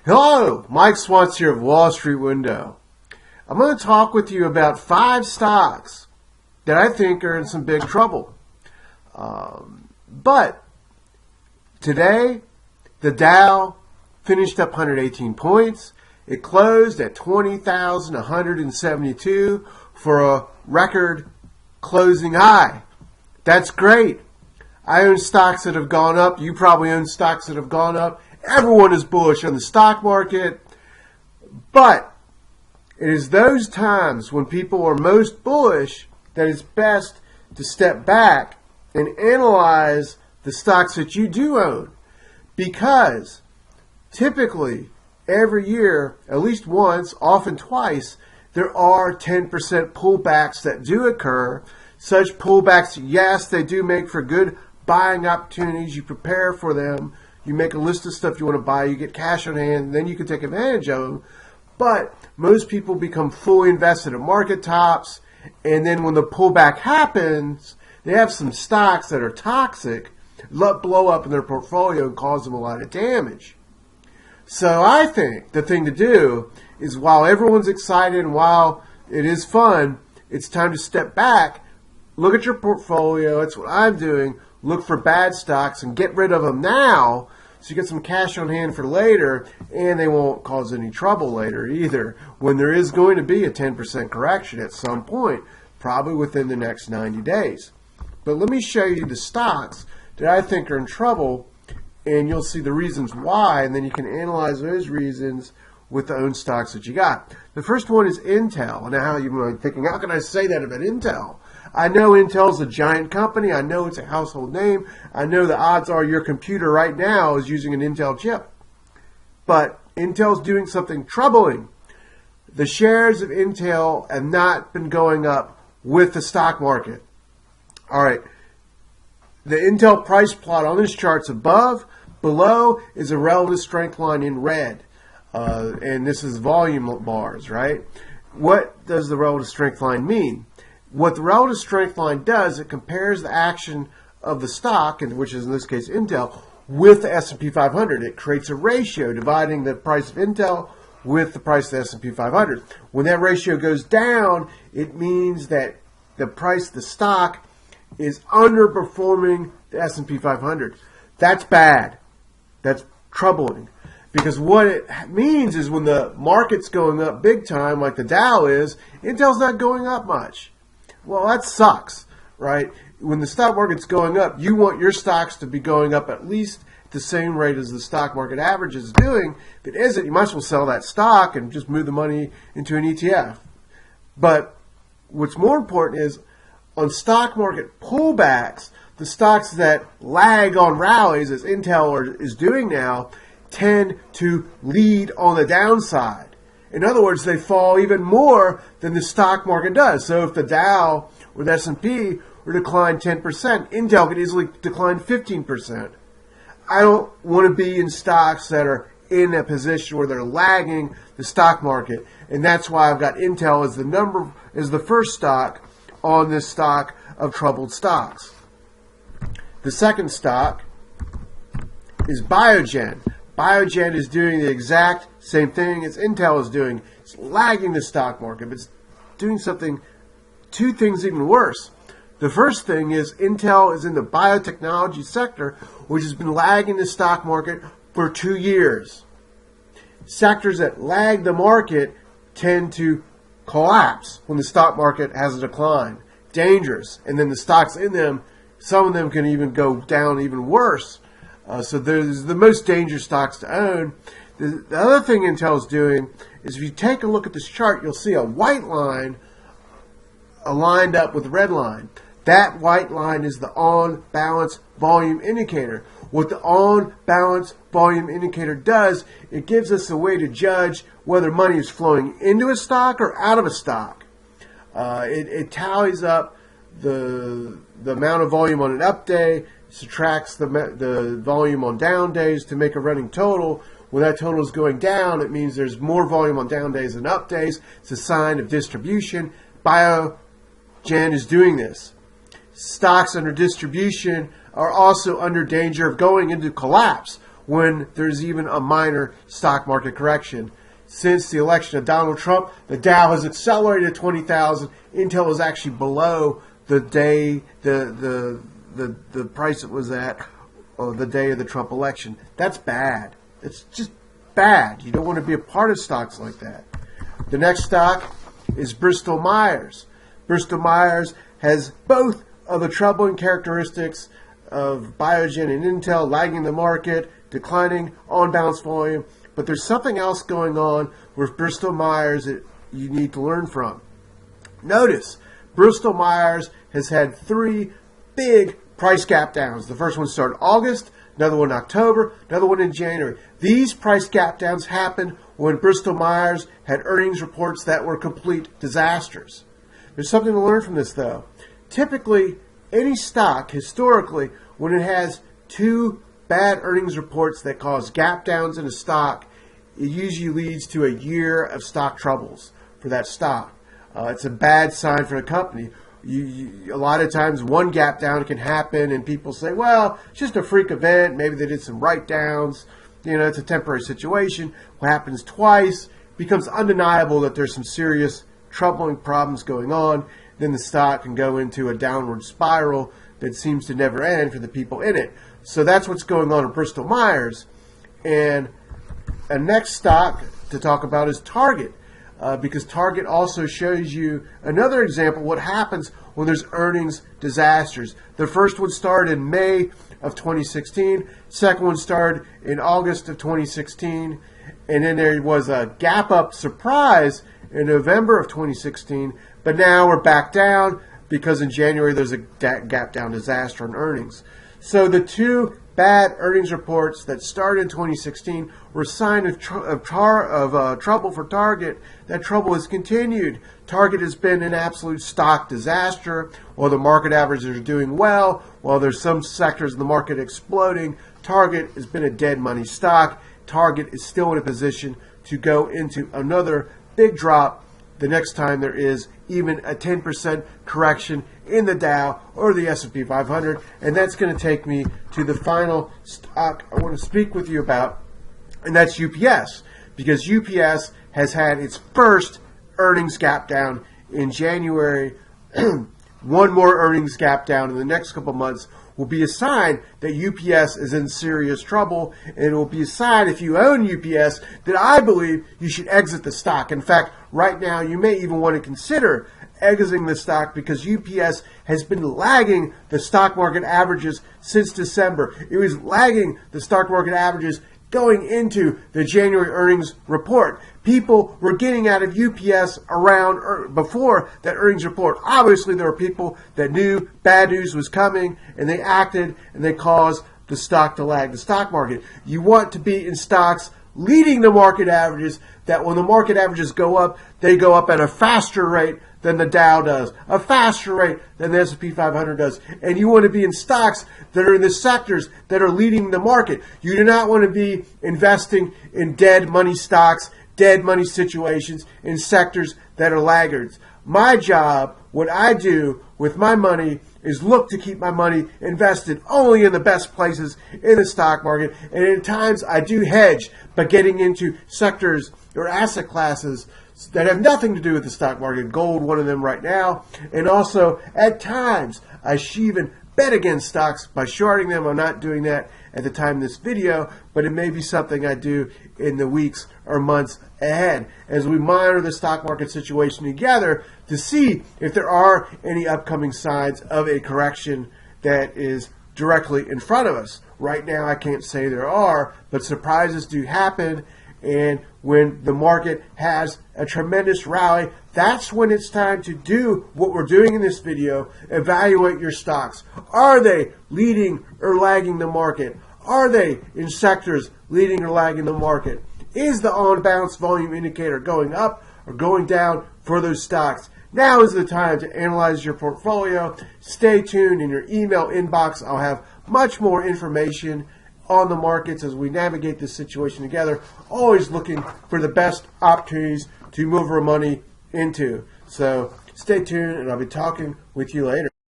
Hello, Mike Swans here of Wall Street Window. I'm going to talk with you about 5 stocks that I think are in some big trouble. But today, the Dow finished up 118 points. It closed at 20,172 for a record closing high. That's great. I own stocks that have gone up. You probably own stocks that have gone up. Everyone is bullish on the stock market. But it is those times when people are most bullish that it's best to step back and analyze the stocks that you do own. Because typically, every year, at least once, often twice, there are 10% pullbacks that do occur. Such pullbacks, yes, they do make for good buying opportunities. You prepare for them. You make a list of stuff you want to buy. You get cash on hand, and then you can take advantage of them. But most people become fully invested at market tops, and then when the pullback happens, they have some stocks that are toxic, blow up in their portfolio and cause them a lot of damage. So I think the thing to do is, while everyone's excited and while it is fun, it's time to step back, look at your portfolio. That's what I'm doing. Look for bad stocks and get rid of them now so you get some cash on hand for later, and they won't cause any trouble later either, when there is going to be a 10% correction at some point, probably within the next 90 days. But let me show you the stocks that I think are in trouble, and you'll see the reasons why, and then you can analyze those reasons with the own stocks that you got. The first one is Intel. Now you might be thinking, how can I say that about Intel? I know Intel's a giant company. I know it's a household name. I know the odds are your computer right now is using an Intel chip. But Intel's doing something troubling. The shares of Intel have not been going up with the stock market. All right. The Intel price plot on this chart's above. Below is a relative strength line in red. And this is volume bars, right? What does the relative strength line mean? What the relative strength line does, it compares the action of the stock, which is in this case Intel, with the S&P 500. It creates a ratio dividing the price of Intel with the price of the S&P 500. When that ratio goes down, it means that the price of the stock is underperforming the S&P 500. That's bad. That's troubling. Because what it means is when the market's going up big time, like the Dow is, Intel's not going up much. Well, that sucks, right? When the stock market's going up, you want your stocks to be going up at least at the same rate as the stock market average is doing. If it isn't, you might as well sell that stock and just move the money into an ETF. But what's more important is, on stock market pullbacks, the stocks that lag on rallies, as Intel is doing now, tend to lead on the downside. In other words, they fall even more than the stock market does. So if the Dow or the S&P were to decline 10%, Intel could easily decline 15%. I don't want to be in stocks that are in a position where they're lagging the stock market, and that's why I've got Intel as the first stock on this stock of troubled stocks. The second stock is Biogen. Biogen is doing the exact same thing as Intel is doing. It's lagging the stock market, but it's doing two things even worse. The first thing is Intel is in the biotechnology sector, which has been lagging the stock market for 2 years. Sectors that lag the market tend to collapse when the stock market has a decline. Dangerous. And then the stocks in them, some of them can even go down even worse. So there's the most dangerous stocks to own. The other thing Intel is doing is, if you take a look at this chart, you'll see a white line aligned up with a red line. That white line is the on-balance volume indicator. What the on-balance volume indicator does, it gives us a way to judge whether money is flowing into a stock or out of a stock. It tallies up the amount of volume on an up day, subtracts the volume on down days to make a running total. When that total is going down, it means there's more volume on down days than up days. It's a sign of distribution. Biogen is doing this. Stocks under distribution are also under danger of going into collapse. when there's even a minor stock market correction. Since the election of Donald Trump, the Dow has accelerated to 20,000. Intel is actually below the day the price it was at the day of the Trump election. That's bad. It's just bad. You don't want to be a part of stocks like that. The next stock is BristolMyers. BristolMyers has both of the troubling characteristics of Biogen and Intel, lagging the market, declining on-balance volume. But there's something else going on with BristolMyers that you need to learn from. Notice, BristolMyers has had 3 big price gap downs. The first one started August, another one in October, another one in January. These price gap downs happened when BristolMyers had earnings reports that were complete disasters. There's something to learn from this, though. Typically, any stock, historically, when it has 2 bad earnings reports that cause gap downs in a stock, it usually leads to a year of stock troubles for that stock. It's a bad sign for the company. A lot of times one gap down can happen and people say, well, it's just a freak event. Maybe they did some write-downs. It's a temporary situation. What happens twice, it becomes undeniable that there's some serious troubling problems going on. Then the stock can go into a downward spiral that seems to never end for the people in it. So that's what's going on at BristolMyers. And a next stock to talk about is Target. Because Target also shows you another example of what happens when there's earnings disasters. The first one started in May of 2016. Second one started in August of 2016. And then there was a gap up surprise in November of 2016. But now we're back down because in January there's a gap down disaster on earnings. So the 2 bad earnings reports that started in 2016 were a sign of trouble for Target. That trouble has continued. Target has been an absolute stock disaster. While the market averages are doing well, while there's some sectors in the market exploding, Target has been a dead money stock. Target is still in a position to go into another big drop the next time there is even a 10% correction in the Dow or the S&P 500. And that's going to take me to the final stock I want to speak with you about, and that's UPS. Because UPS has had its first earnings gap down in January. One more earnings gap down in the next couple months will be a sign that UPS is in serious trouble, and it will be a sign, if you own UPS, that I believe you should exit the stock. In fact, right now you may even want to consider exiting the stock because UPS has been lagging the stock market averages since December. It was lagging the stock market averages going into the January earnings report. People were getting out of UPS around before that earnings report. Obviously, there were people that knew bad news was coming, and they acted, and they caused the stock to lag the stock market. You want to be in stocks leading the market averages, that when the market averages go up, they go up at a faster rate than the Dow does, a faster rate than the S&P 500 does. And you want to be in stocks that are in the sectors that are leading the market. You do not want to be investing in dead money stocks, dead money situations, in sectors that are laggards. My job, what I do with my money, is look to keep my money invested only in the best places in the stock market. And at times I do hedge by getting into sectors or asset classes that have nothing to do with the stock market. Gold, one of them right now. And also, at times, I even bet against stocks by shorting them. I'm not doing that at the time of this video, but it may be something I do in the weeks or months ahead as we monitor the stock market situation together to see if there are any upcoming signs of a correction that is directly in front of us. Right now, I can't say there are, but surprises do happen. And when the market has a tremendous rally, that's when it's time to do what we're doing in this video. Evaluate your stocks. Are they leading or lagging the market? Are they in sectors leading or lagging the market? Is the on-balance volume indicator going up or going down for those stocks? Now is the time to analyze your portfolio. Stay tuned in your email inbox. I'll have much more information on the markets as we navigate this situation together, always looking for the best opportunities to move our money into. So stay tuned, and I'll be talking with you later.